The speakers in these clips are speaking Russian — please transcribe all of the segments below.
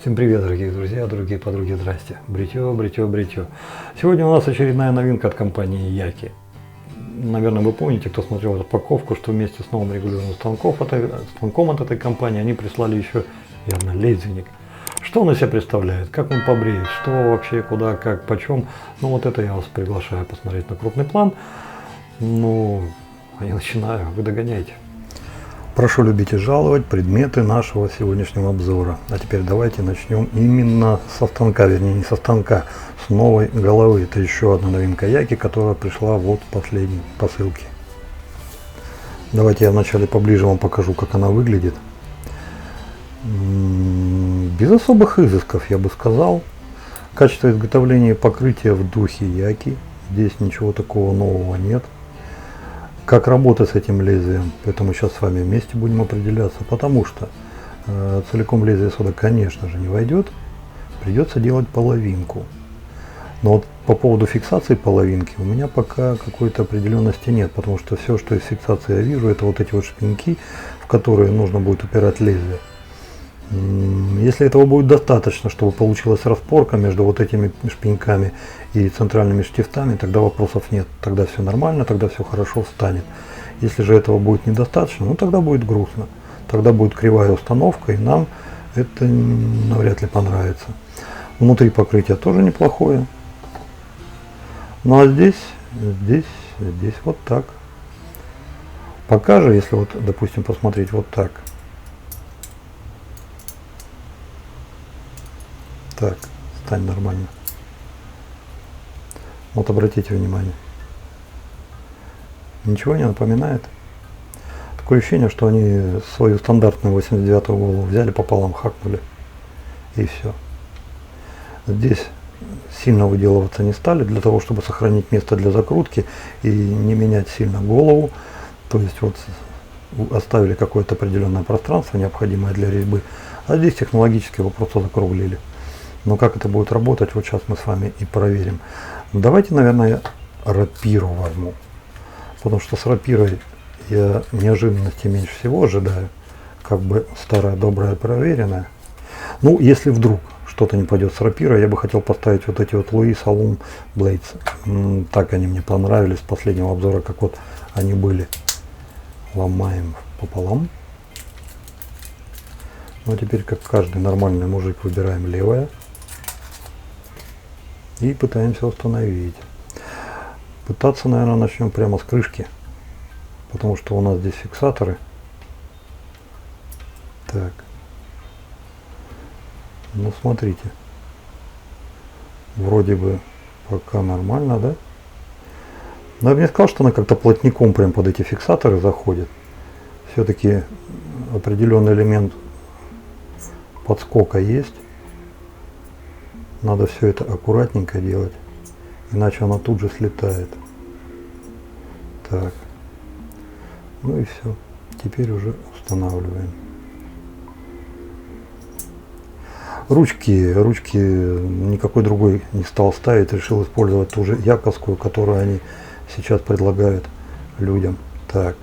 Всем привет, дорогие друзья, дорогие подруги, здрасте. Бритье. Сегодня у нас очередная новинка от компании Яки. Наверное, вы помните, кто смотрел распаковку, что вместе с новым регулируемым станком от этой компании они прислали еще явно лезвенник. Что он из себя представляет, как он побреет, что вообще, куда, как, почем. Ну вот это я вас приглашаю посмотреть на крупный план. Ну, а я начинаю, вы догоняйте. Прошу любить и жаловать предметы нашего сегодняшнего обзора. А теперь давайте начнем именно со станка, вернее не со станка, с новой головы. Это еще одна новинка Яки, которая пришла вот в последней посылке. Давайте я вначале поближе вам покажу, как она выглядит. Без особых изысков, я бы сказал. Качество изготовления и покрытия в духе Яки. Здесь ничего такого нового нет. Как работать с этим лезвием, это мы сейчас с вами вместе будем определяться, потому что целиком лезвие сюда, конечно же, не войдет, придется делать половинку. Но вот по поводу фиксации половинки у меня пока какой-то определенности нет, потому что все, что из фиксации я вижу, это вот эти вот шпиньки, в которые нужно будет упирать лезвие. Если этого будет достаточно, чтобы получилась распорка между вот этими шпиньками и центральными штифтами, тогда вопросов нет, тогда все нормально, тогда все хорошо встанет. Если же этого будет недостаточно, ну тогда будет грустно, тогда будет кривая установка, и нам это навряд ли понравится. Внутри покрытие тоже неплохое. Ну а здесь вот так. Пока же, если вот, допустим, посмотреть вот так. Так, стань нормально. Вот обратите внимание. Ничего не напоминает? Такое ощущение, что они свою стандартную 89-ю голову взяли, пополам хакнули. И все. Здесь сильно выделываться не стали, для того, чтобы сохранить место для закрутки и не менять сильно голову. То есть вот оставили какое-то определенное пространство, необходимое для резьбы. А здесь технологически его просто закруглили. Но как это будет работать, вот сейчас мы с вами и проверим. Давайте, наверное, рапиру возьму. Потому что с рапирой я неожиданности меньше всего ожидаю. Как бы старая, добрая, проверенная. Ну, если вдруг что-то не пойдет с рапирой, я бы хотел поставить вот эти вот Louis Alum Blades. Так они мне понравились с последнего обзора, как вот они были. Ломаем пополам. Ну а теперь, как каждый нормальный мужик, выбираем левое. И пытаемся установить. Пытаться, наверное, начнем прямо с крышки. Потому что у нас здесь фиксаторы. Так. Ну, смотрите. Вроде бы пока нормально, да? Но я бы не сказал, что она как-то плотником прям под эти фиксаторы заходит. Все-таки определенный элемент подскока есть. Надо все это аккуратненько делать, иначе она тут же слетает. Так. Ну и все. Теперь уже устанавливаем. Ручки никакой другой не стал ставить, решил использовать ту же яковскую, которую они сейчас предлагают людям. Так.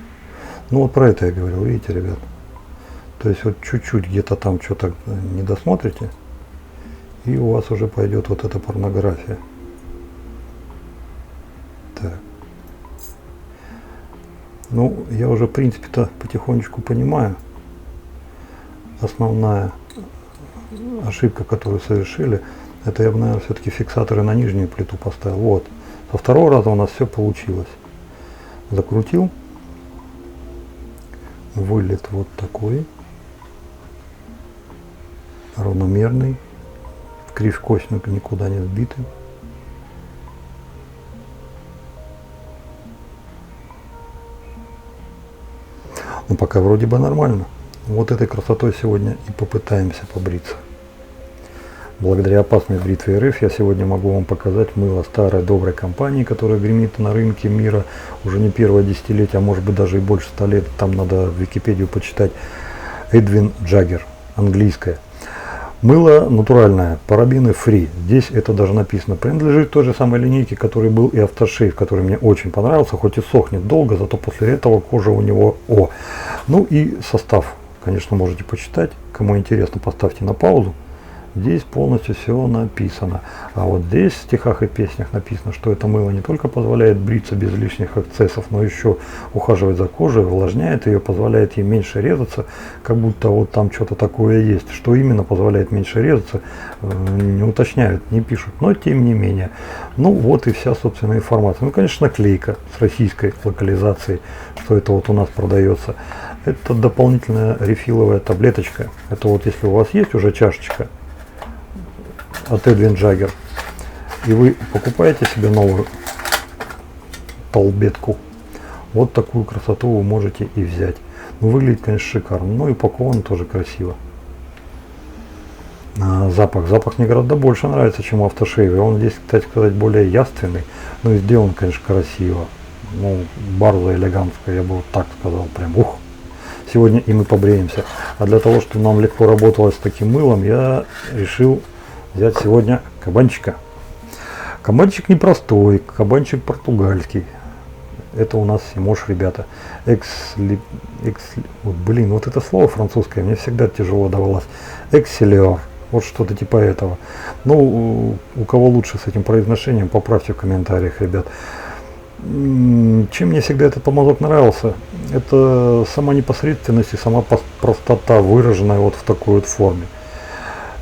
Ну вот про это я говорил, видите, ребят. То есть вот чуть-чуть где-то там что-то не досмотрите, и у вас уже пойдет вот эта порнография. Так. Ну, я уже в принципе-то потихонечку понимаю. Основная ошибка, которую совершили, это я бы, наверное, все-таки фиксаторы на нижнюю плиту поставил. Вот. Со второго раза у нас все получилось. Закрутил. Вылет вот такой. Равномерный. Кривь-косинус никуда не сбитый. Ну, пока вроде бы нормально. Вот этой красотой сегодня и попытаемся побриться. Благодаря опасной бритве РФ я сегодня могу вам показать мыло старой доброй компании, которая гремит на рынке мира уже не первое десятилетие, а может быть даже и больше 100 лет. Там надо в Википедию почитать. Edwin Jagger, английское. Мыло натуральное, парабены free. Здесь это даже написано. Принадлежит той же самой линейке, который был и Aftershave, который мне очень понравился, хоть и сохнет долго, зато после этого кожа у него Ну и состав, конечно, можете почитать. Кому интересно, поставьте на паузу. Здесь полностью все написано. А вот здесь в стихах и песнях написано, что это мыло не только позволяет бриться без лишних акцессов, но еще ухаживать за кожей, увлажняет ее, позволяет ей меньше резаться, как будто вот там что-то такое есть. Что именно позволяет меньше резаться, не уточняют, не пишут, но тем не менее. Ну вот и вся собственная информация. Ну, конечно, наклейка с российской локализацией, что это вот у нас продается. Это дополнительная рефиловая таблеточка. Это вот если у вас есть уже чашечка от Эдвин Джаггер, и вы покупаете себе новую толбетку, вот такую красоту вы можете и взять. Ну, выглядит, конечно, шикарно, но и упакован тоже красиво. Запах мне гораздо больше нравится, чем в автошейве. Он здесь, кстати сказать, более явственный, но и сделан, конечно, красиво. Ну, барза элегантская, я бы вот так сказал, прям ух. Сегодня и мы побреемся. А для того, чтобы нам легко работалось с таким мылом, я решил взять сегодня кабанчика. Кабанчик непростой, кабанчик португальский. Это у нас Симош, ребята. Вот это слово французское мне всегда тяжело давалось. Экселиор. Вот что-то типа этого. Ну, у кого лучше с этим произношением, поправьте в комментариях, ребят. Чем мне всегда этот помазок нравился, это сама непосредственность и сама простота, выраженная вот в такой вот форме.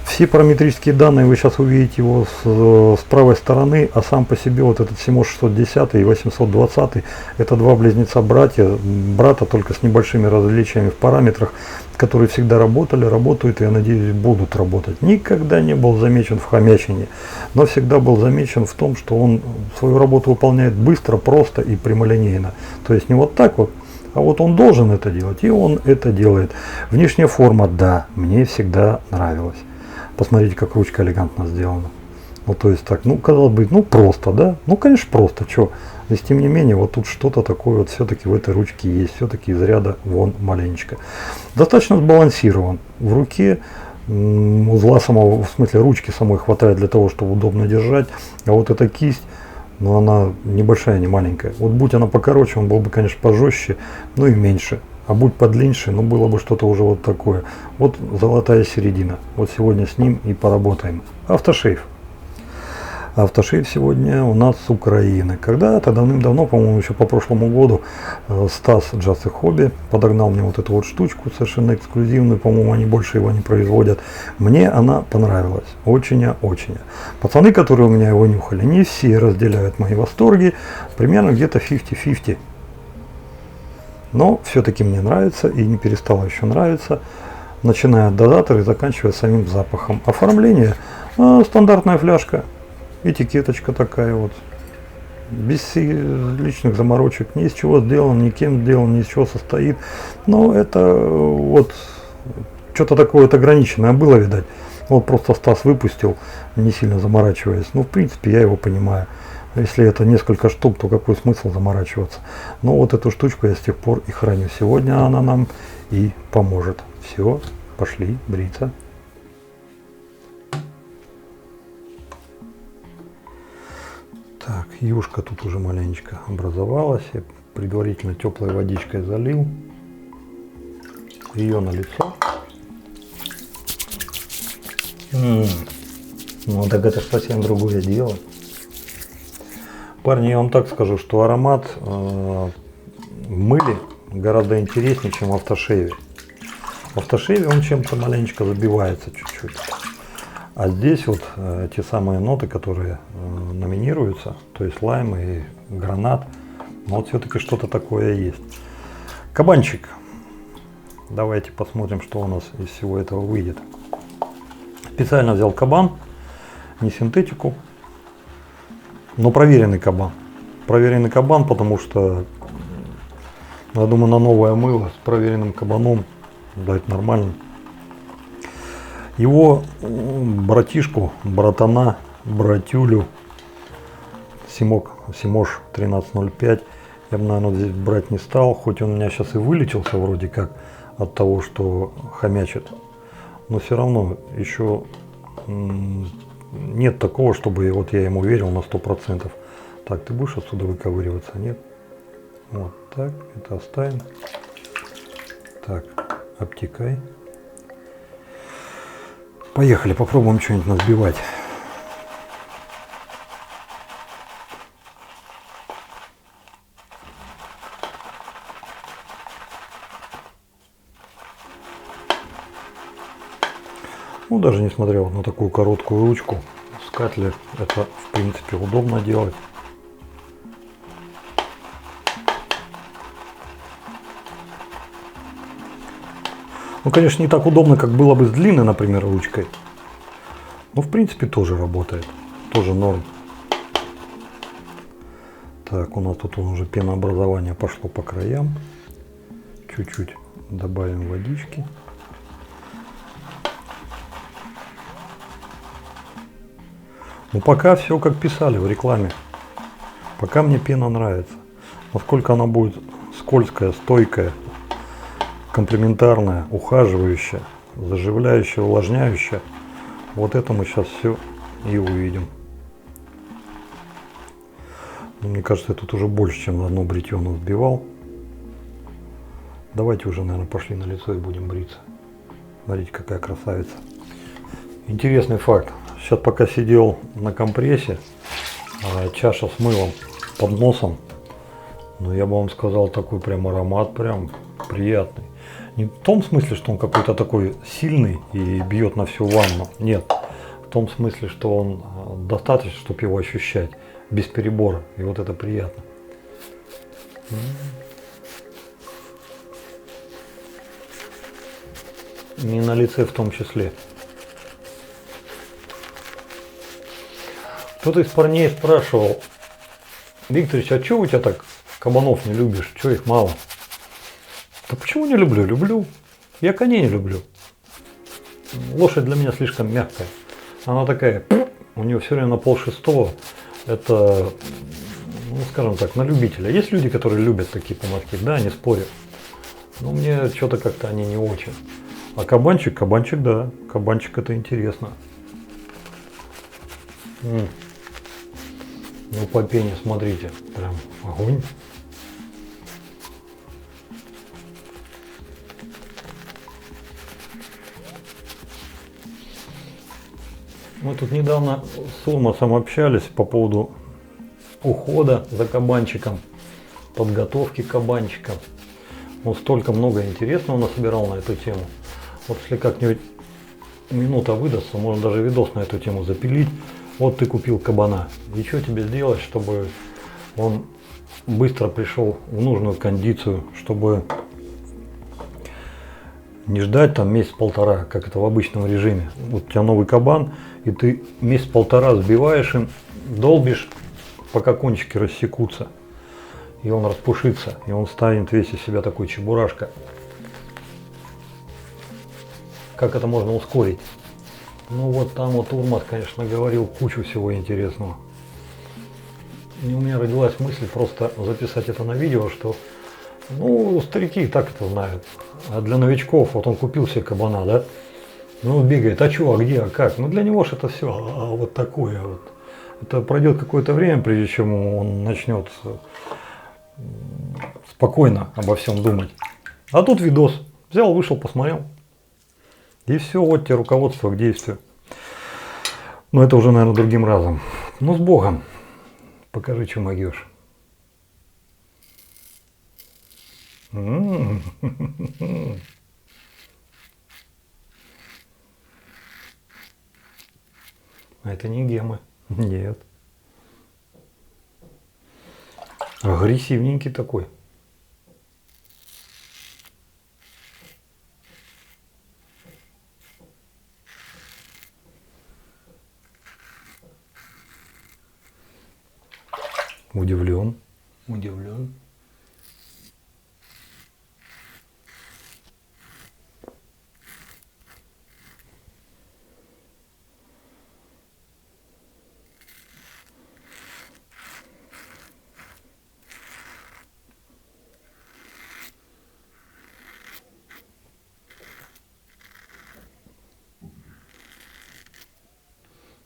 Все параметрические данные вы сейчас увидите его с правой стороны, а сам по себе вот этот Симош 610 и 820 это два брата, только с небольшими различиями в параметрах, которые всегда работали, работают и, я надеюсь, будут работать. Никогда не был замечен в хомячине, но всегда был замечен в том, что он свою работу выполняет быстро, просто и прямолинейно. То есть не вот так вот, а вот он должен это делать, и он это делает. Внешняя форма, да, мне всегда нравилась. Посмотрите, как ручка элегантно сделана. Ну, то есть так, ну, казалось бы, ну, просто, да? Ну, конечно, просто, что? Но, тем не менее, вот тут что-то такое вот все-таки в этой ручке есть. Все-таки из ряда вон маленечко. Достаточно сбалансирован. В руке узла самого, в смысле, ручки самой хватает для того, чтобы удобно держать. А вот эта кисть, ну, она небольшая, не маленькая. Вот будь она покороче, он был бы, конечно, пожестче, но и меньше. А будь подлиннее, ну было бы что-то уже вот такое. Вот золотая середина. Вот сегодня с ним и поработаем. Автошейв. Автошейв сегодня у нас с Украины. Когда-то давным-давно, по-моему, еще по прошлому году, Стас Just a Hobby подогнал мне вот эту вот штучку, совершенно эксклюзивную. По-моему, они больше его не производят. Мне она понравилась. Очень-очень. Пацаны, которые у меня его нюхали, не все разделяют мои восторги. Примерно где-то 50-50. Но все-таки мне нравится и не перестало еще нравиться, начиная от дозатора и заканчивая самим запахом. Оформление, стандартная фляжка, этикеточка такая вот, без личных заморочек, ни из чего сделан, ни кем сделан, ни из чего состоит. Но это вот что-то такое вот ограниченное было, видать. Вот просто Стас выпустил, не сильно заморачиваясь. Ну, в принципе, я его понимаю. Если это несколько штук, то какой смысл заморачиваться? Но вот эту штучку я с тех пор и храню. Сегодня она нам и поможет. Все, пошли бриться. Так, юшка тут уже маленечко образовалась. Я предварительно теплой водичкой залил ее на лицо. Ну так это совсем другое дело. Парни, я вам так скажу, что аромат в мыле гораздо интереснее, чем в автошейве. В автошейве он чем-то маленечко забивается чуть-чуть. А здесь вот те самые ноты, которые номинируются, то есть лайм и гранат, но вот все-таки что-то такое есть. Кабанчик. Давайте посмотрим, что у нас из всего этого выйдет. Специально взял кабан, не синтетику. Но проверенный кабан. Проверенный кабан, потому что, я думаю, на новое мыло с проверенным кабаном, да, это нормально. Его братишку, братана, братюлю, Симош 1305, я бы, наверное, здесь брать не стал, хоть он у меня сейчас и вылечился вроде как от того, что хомячит. Но все равно еще нет такого, чтобы вот я ему верил на 100%. Так, ты будешь отсюда выковыриваться? Нет? Вот так, это оставим. Так, обтекай. Поехали, попробуем что-нибудь насбивать. Ну, даже несмотря вот на такую короткую ручку, с катлер это в принципе удобно делать. Ну, конечно, не так удобно, как было бы с длинной, например, ручкой. Но в принципе тоже работает. Тоже норм. Так, у нас тут уже пенообразование пошло по краям. Чуть-чуть добавим водички. Ну, пока все как писали в рекламе. Пока мне пена нравится. Насколько она будет скользкая, стойкая, комплементарная, ухаживающая, заживляющая, увлажняющая. Вот это мы сейчас все и увидим. Мне кажется, я тут уже больше, чем на одно бритье взбивал. Давайте уже, наверное, пошли на лицо и будем бриться. Смотрите, какая красавица. Интересный факт. Сейчас пока сидел на компрессе, чаша с мылом под носом. Но я бы вам сказал, такой прям аромат, прям приятный. Не в том смысле, что он какой-то такой сильный и бьет на всю ванну. Нет. В том смысле, что он достаточно, чтобы его ощущать без перебора. И вот это приятно. И на лице в том числе. Кто-то из парней спрашивал: Викторович, а чего у тебя так кабанов не любишь? Чего их мало? Да почему не люблю? Люблю. Я коней не люблю. Лошадь для меня слишком мягкая. Она такая, у нее все время на полшестого. Это, ну скажем так, на любителя. Есть люди, которые любят такие поводки, да, не спорю. Но мне что-то как-то они не очень. А кабанчик, да. Кабанчик это интересно. Ну по пене смотрите, прям огонь. Мы тут недавно с Урмасом общались по поводу ухода за кабанчиком, подготовки кабанчика. Он столько много интересного насобирал на эту тему. Вот если как-нибудь минута выдастся, можно даже видос на эту тему запилить. Вот ты купил кабана. И что тебе сделать, чтобы он быстро пришел в нужную кондицию, чтобы не ждать там месяц-полтора, как это в обычном режиме. Вот у тебя новый кабан, и ты месяц-полтора сбиваешь им, долбишь, пока кончики рассекутся. И он распушится, и он станет весь из себя такой чебурашка. Как это можно ускорить? Ну вот там вот Урмас, конечно, говорил кучу всего интересного. И у меня родилась мысль просто записать это на видео, что ну старики и так это знают. А для новичков, вот он купил себе кабана, да? Ну бегает, а что, а где, а как? Ну для него же это все вот такое вот. Это пройдет какое-то время, прежде чем он начнет спокойно обо всем думать. А тут видос. Взял, вышел, посмотрел. И все, вот тебе руководство к действию. Но это уже, наверное, другим разом. Ну, с Богом. Покажи, что могешь. А это не гемы. Нет. Агрессивненький такой. Удивлен. Удивлен.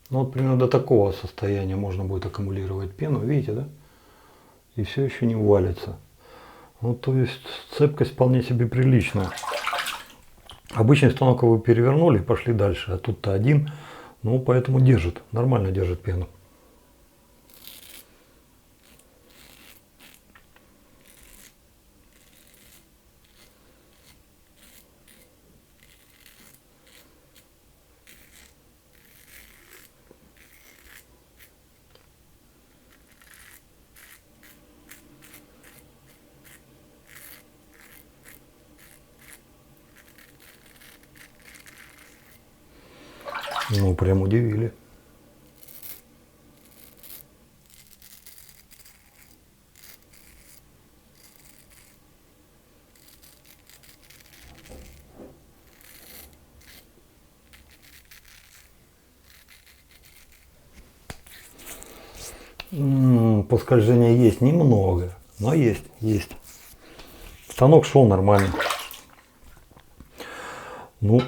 Ну вот примерно до такого состояния можно будет аккумулировать пену, видите, да? И все еще не валится. Ну то есть цепкость вполне себе приличная. Обычный станок вы перевернули и пошли дальше, а тут-то один, ну поэтому держит, нормально держит пену. Ну, прям удивили. Поскольжения есть немного, но есть. Станок шел нормально. Ну,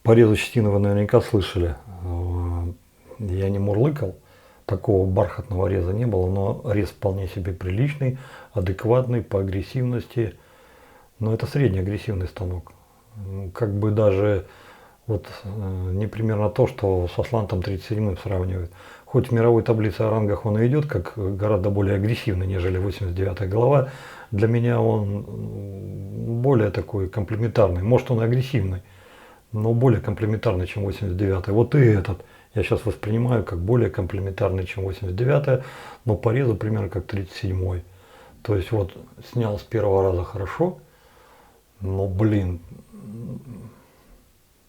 порезу щетины вы наверняка слышали. Я не мурлыкал, такого бархатного реза не было, но рез вполне себе приличный, адекватный по агрессивности. Но это средний агрессивный станок. Как бы даже вот не примерно то, что с Аслантом 37 сравнивают. Хоть в мировой таблице о рангах он и идет как гораздо более агрессивный, нежели 89-я глава, для меня он более такой комплементарный. Может, он и агрессивный, но более комплементарный, чем 89-й. Вот и этот я сейчас воспринимаю как более комплементарный, чем 89-я, но по резу примерно как 37-й. То есть вот снял с первого раза хорошо, но блин,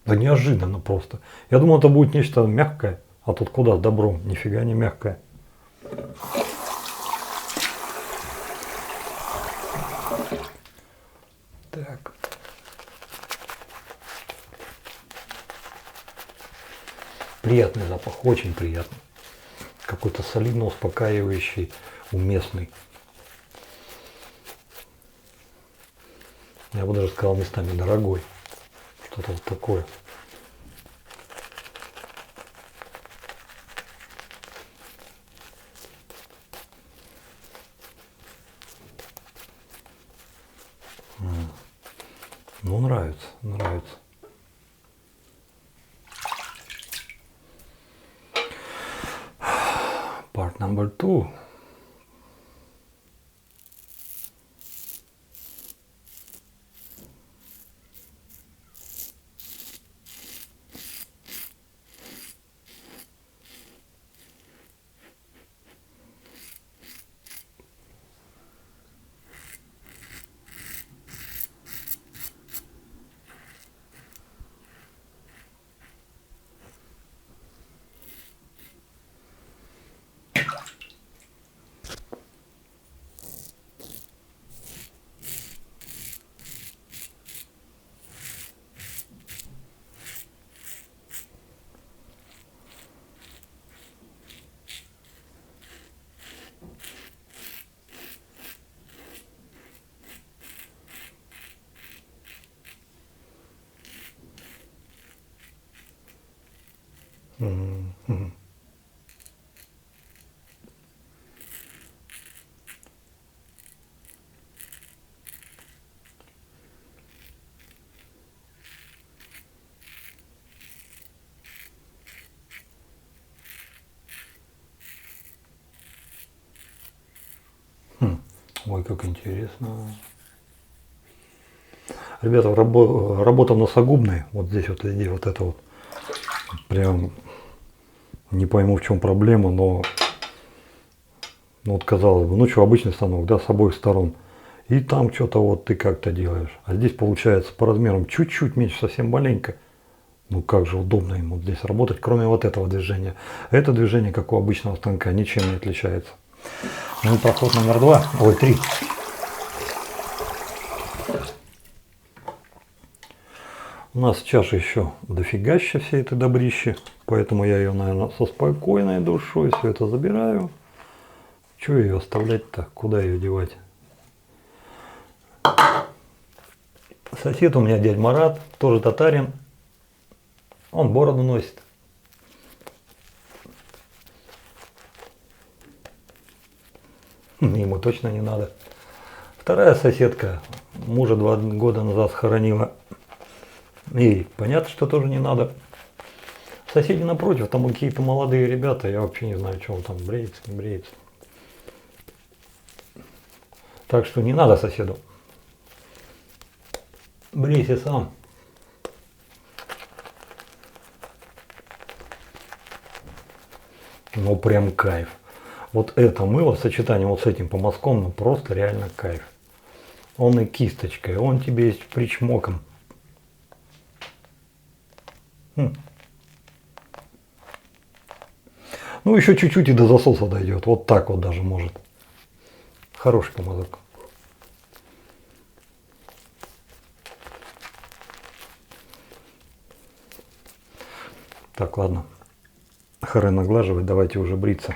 да неожиданно просто. Я думал, это будет нечто мягкое, а тут куда с добром, нифига не мягкое. Так. Приятный запах, очень приятный. Какой-то солидно успокаивающий, уместный. Я бы даже сказал местами дорогой. Что-то вот такое. Ну, нравится. Part number 2. Ой, как интересно. Ребята, работа носогубная. Вот здесь вот везде вот это вот. Прям не пойму, в чем проблема, но вот казалось бы, ну что, обычный станок, да, с обоих сторон. И там что-то вот ты как-то делаешь. А здесь получается по размерам чуть-чуть меньше, совсем маленько. Ну как же удобно ему здесь работать, кроме вот этого движения. Это движение, как у обычного станка, ничем не отличается. Ну и проход номер 2, ой, 3. У нас чаша еще дофигаща всей этой добрищи, поэтому я ее, наверное, со спокойной душой все это забираю. Чего ее оставлять-то? Куда ее девать? Сосед у меня дядь Марат, тоже татарин. Он бороду носит. Ему точно не надо. Вторая соседка мужа 2 года назад схоронила. И понятно, что тоже не надо. Соседи напротив, там какие-то молодые ребята, я вообще не знаю, что он там бреется, не бреется. Так что не надо соседу. Брейся сам. Ну прям кайф. Вот это мыло в сочетании вот с этим помазком, ну просто реально кайф. Он и кисточкой, он тебе есть причмоком. Ну еще чуть-чуть и до засоса дойдет. Вот так вот даже может. Хороший помазок. Так, ладно. Харе наглаживать, давайте уже бриться.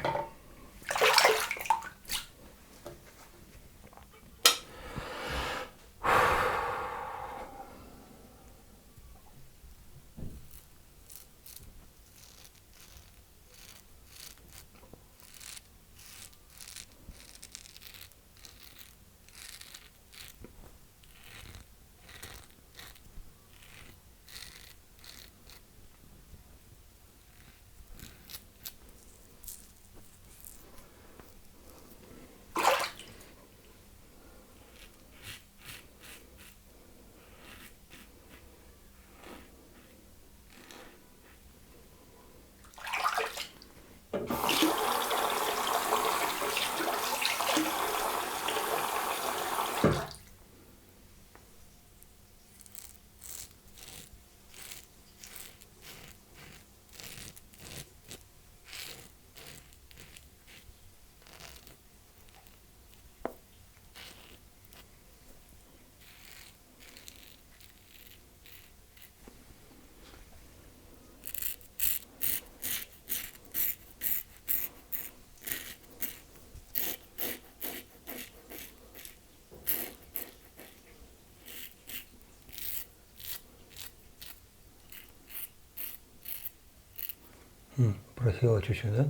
Просела чуть-чуть, да?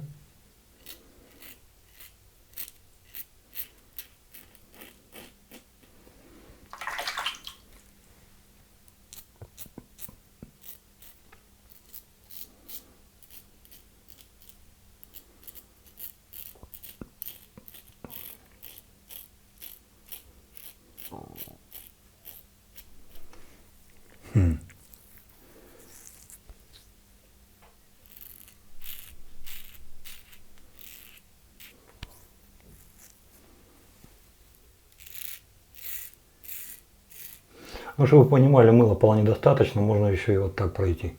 Ну, чтобы вы понимали, мыла вполне достаточно, можно еще и вот так пройти.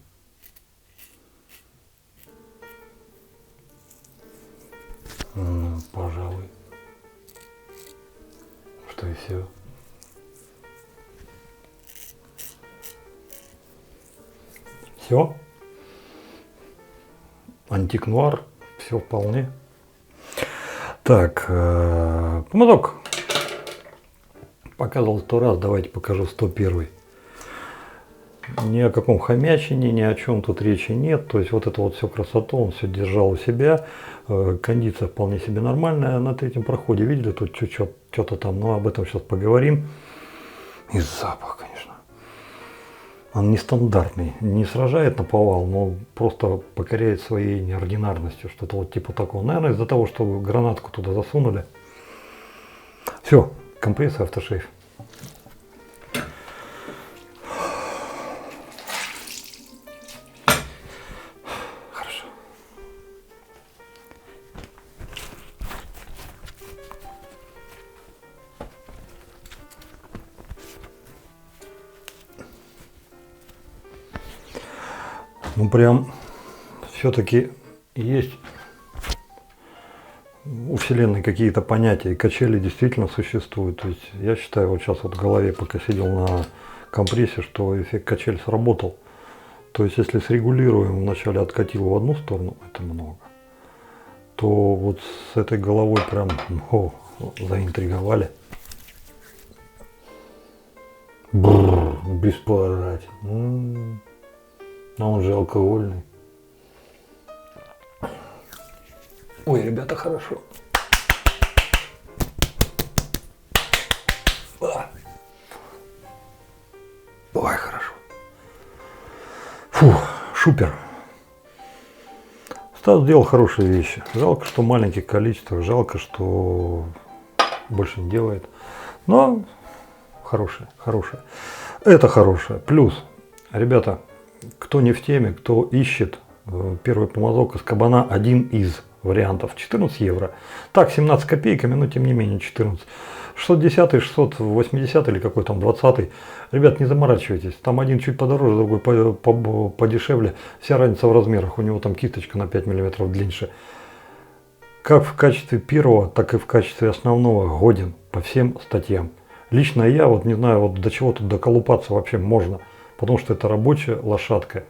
Пожалуй. Что и все. Все. Антик нуар. Все вполне. Так, помазок. Показывал 100 раз, давайте покажу 101. Ни о каком хомячине, ни о чем тут речи нет. То есть вот это вот все красоту, он все держал у себя. Кондиция вполне себе нормальная. На третьем проходе видели, тут чуть-чуть что-то там, но об этом сейчас поговорим. И запах, конечно. Он нестандартный, не сражает на повал, но просто покоряет своей неординарностью. Что-то вот типа такого. Наверное, из-за того, что гранатку туда засунули. Все. Компрессор, автошейф. Хорошо. Ну прям все-таки есть у Вселенной какие-то понятия, и качели действительно существуют. То есть я считаю, вот сейчас вот в голове, пока сидел на компрессе, что эффект качель сработал. То есть если срегулируем, вначале откатил в одну сторону, это много, то вот с этой головой прям заинтриговали. Беспорать. Но он же алкогольный. Ой, ребята, хорошо. Ой, хорошо. Шупер. Стас сделал хорошие вещи. Жалко, что в маленьких количествах, жалко, что больше не делает. Но хорошее. Это хорошее. Плюс, ребята, кто не в теме, кто ищет первый помазок из кабана, один из вариантов, 14 евро. Так, 17 копейками, но тем не менее 14. 610, 680 или какой там 20. Ребят, не заморачивайтесь. Там один чуть подороже, другой подешевле. Вся разница в размерах. У него там кисточка на 5 мм длиннее. Как в качестве первого, так и в качестве основного годен по всем статьям. Лично я вот не знаю, вот до чего тут доколупаться вообще можно. Потому что это рабочая лошадка.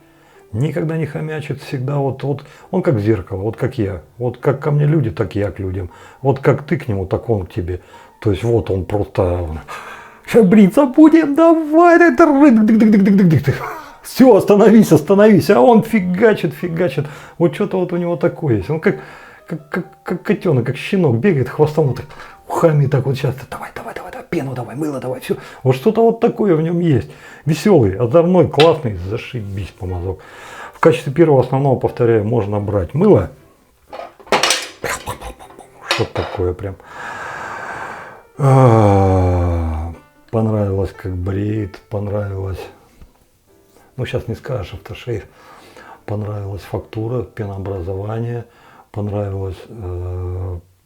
Никогда не хомячит, всегда вот он как зеркало, вот как я. Вот как ко мне люди, так и я к людям. Вот как ты к нему, так он к тебе. То есть вот он просто... Сейчас бриться будем, давай. Все, остановись. А он фигачит. Вот что-то вот у него такое есть. Он как котенок, как щенок бегает хвостом, вот так, ухами так вот сейчас. Давай, пену давай, мыло давай, все. Вот что-то вот такое в нем есть. Веселый, озорной, классный, зашибись помазок. В качестве первого основного, повторяю, можно брать мыло. Что такое прям. Понравилось, как бреет, понравилось. Ну, сейчас не скажешь, автошейв. Понравилась фактура, пенообразование, понравилось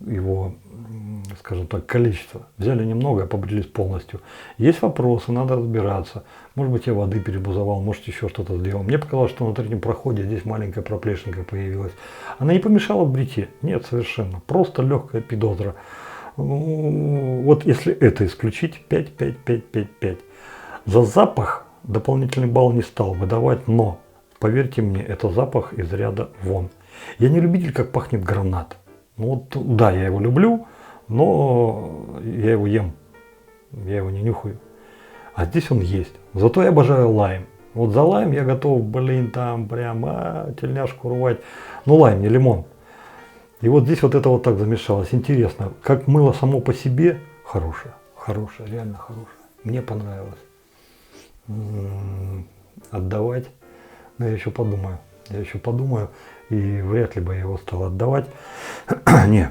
его, скажем так, количество. Взяли немного, побрились полностью. Есть вопросы, надо разбираться. Может быть, я воды перебузовал, может, еще что-то сделал. Мне показалось, что на третьем проходе здесь маленькая проплешинка появилась. Она не помешала в бритье? Нет, совершенно. Просто легкая пидозра. Вот если это исключить, 5. За запах дополнительный балл не стал выдавать, но, поверьте мне, это запах из ряда вон. Я не любитель, как пахнет гранат. Ну вот, да, я его люблю, но я его ем, я его не нюхаю. А здесь он есть. Зато я обожаю лайм. Вот за лайм я готов, там прямо тельняшку рвать. Ну лайм, не лимон. И вот здесь вот это вот так замешалось. Интересно, как мыло само по себе хорошее, реально хорошее. Мне понравилось. Отдавать, но я еще подумаю. И вряд ли бы я его стал отдавать. Не.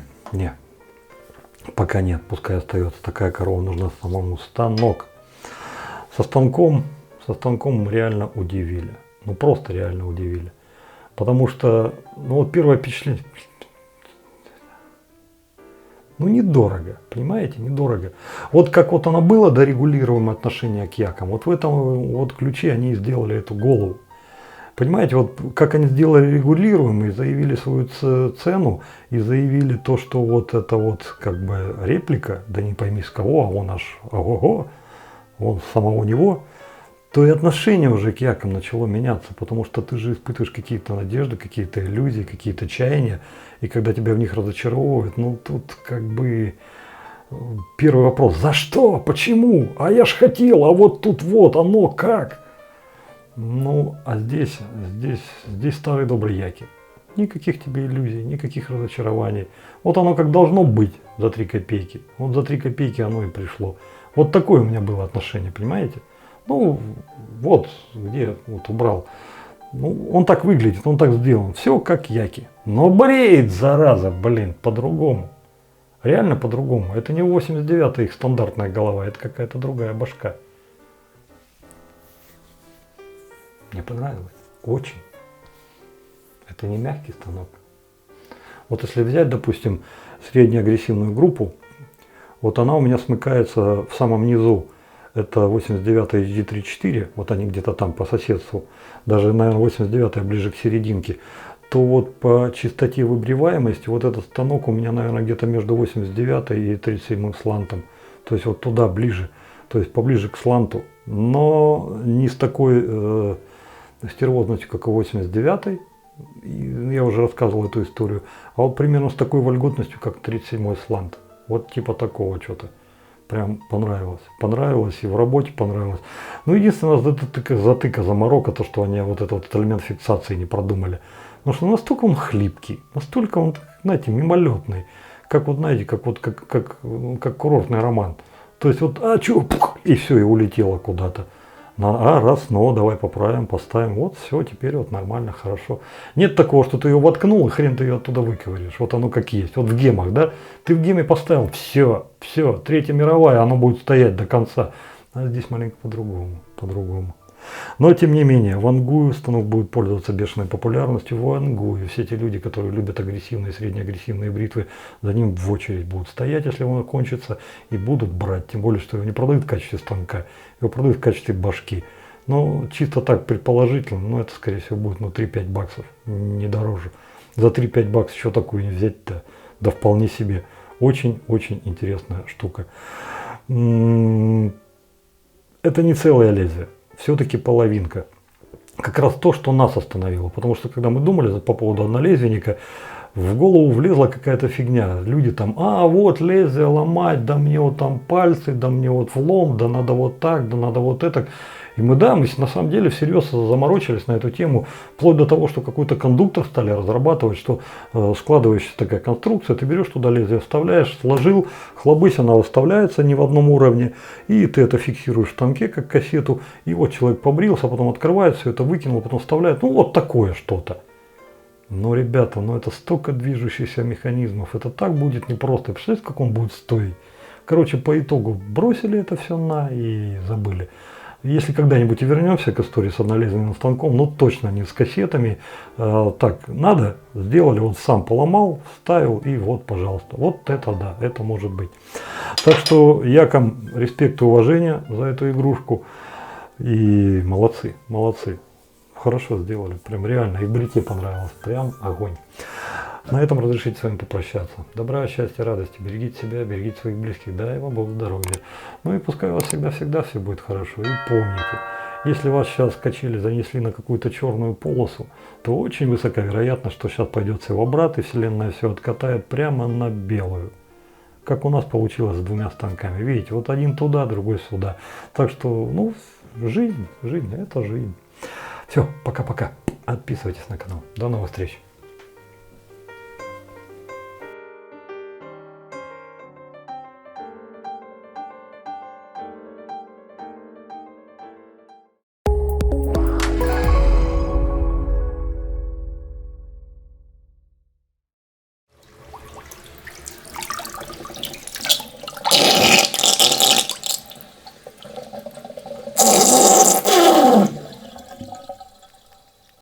Пока нет, пускай остается. Такая корова нужна самому. Станок. Со станком реально удивили. Ну просто реально удивили. Потому что, ну вот первое впечатление. Ну недорого, понимаете, недорого. Вот как вот оно было дорегулируемое отношение к якам. Вот в этом вот ключе они сделали эту голову. Понимаете, вот как они сделали регулируемый, заявили свою цену и заявили то, что вот это вот как бы реплика, да не пойми с кого, а он аж ого-го, он самого него, то и отношение уже к якам начало меняться, потому что ты же испытываешь какие-то надежды, какие-то иллюзии, какие-то чаяния, и когда тебя в них разочаровывают, ну тут как бы первый вопрос, за что, почему, а я ж хотел, а вот тут вот, оно как? Ну, а здесь старые добрые яки. Никаких тебе иллюзий, никаких разочарований. Вот оно как должно быть за 3 копейки. Вот за 3 копейки оно и пришло. Вот такое у меня было отношение, понимаете? Ну, вот, где вот убрал. Ну, он так выглядит, он так сделан. Все как яки. Но бреет, зараза, блин, по-другому. Реально по-другому. Это не 89-я их стандартная голова, это какая-то другая башка. Мне понравилось. Очень. Это не мягкий станок. Вот если взять, допустим, среднеагрессивную группу, вот она у меня смыкается в самом низу. Это 89-я HD34, вот они где-то там по соседству. Даже, наверное, 89-я ближе к серединке. То вот по частоте выбриваемости, вот этот станок у меня, наверное, где-то между 89-й и 37-м слантом. То есть вот туда ближе, то есть поближе к сланту. Но не с такой стервозностью, как у 89-й. Я уже рассказывал эту историю. А вот примерно с такой вольготностью, как 37-й слант. Вот типа такого что-то. Прям понравилось. Понравилось и в работе понравилось. Ну, единственное, затыка, заморока, то, что они вот этот вот элемент фиксации не продумали. Потому что настолько он хлипкий, настолько он, знаете, мимолетный. Как вот, знаете, как курортный роман. То есть вот, и все, и улетело куда-то. Раз, но давай поправим, поставим. Вот все, теперь вот нормально, хорошо. Нет такого, что ты ее воткнул, и хрен ты ее оттуда выковыришь. Вот оно как есть. Вот в гемах, да? Ты в геме поставил, все, Третья мировая, оно будет стоять до конца. А здесь маленько по-другому. Но, тем не менее, вангую станок будет пользоваться бешеной популярностью. Вангую. Все те люди, которые любят агрессивные, среднеагрессивные бритвы, за ним в очередь будут стоять, если он кончится, и будут брать. Тем более, что его не продают в качестве станка, его продают в качестве башки. Но чисто так предположительно, это, скорее всего, будет 3-5 баксов, не дороже. За 3-5 баксов еще такую не взять-то, да вполне себе. Очень-очень интересная штука. Это не целое лезвие. Все-таки половинка. Как раз то, что нас остановило. Потому что, когда мы думали по поводу однолезвенника, в голову влезла какая-то фигня. Люди там, вот лезвие ломать, да мне вот там пальцы, да мне вот влом, да надо вот так, да надо вот это. И мы на самом деле всерьез заморочились на эту тему, вплоть до того, что какой-то кондуктор стали разрабатывать, что складывающаяся такая конструкция, ты берешь туда лезвие, вставляешь, сложил, хлобысь, она выставляется не в одном уровне, и ты это фиксируешь в станке, как кассету, и вот человек побрился, потом открывает все это, выкинул, потом вставляет, вот такое что-то. Но, ребята, это столько движущихся механизмов, это так будет непросто, представляете, как он будет стоить? Короче, по итогу бросили это все и забыли. Если когда-нибудь и вернемся к истории с однолезвенным станком, точно не с кассетами, так надо, сделали, вот сам поломал, вставил и вот, пожалуйста. Вот это да, это может быть. Так что якам респект и уважение за эту игрушку. И молодцы. Хорошо сделали, прям реально. И в брите понравилось, прям огонь. На этом разрешите с вами попрощаться. Добра, счастья, радости. Берегите себя, берегите своих близких. Дай вам Бог здоровья. И пускай у вас всегда все будет хорошо. И помните, если вас сейчас качели занесли на какую-то черную полосу, то очень высока вероятность, что сейчас пойдет все в обрат, и Вселенная все откатает прямо на белую. Как у нас получилось с двумя станками. Видите, вот один туда, другой сюда. Так что, жизнь, это жизнь. Все, пока-пока. Отписывайтесь на канал. До новых встреч.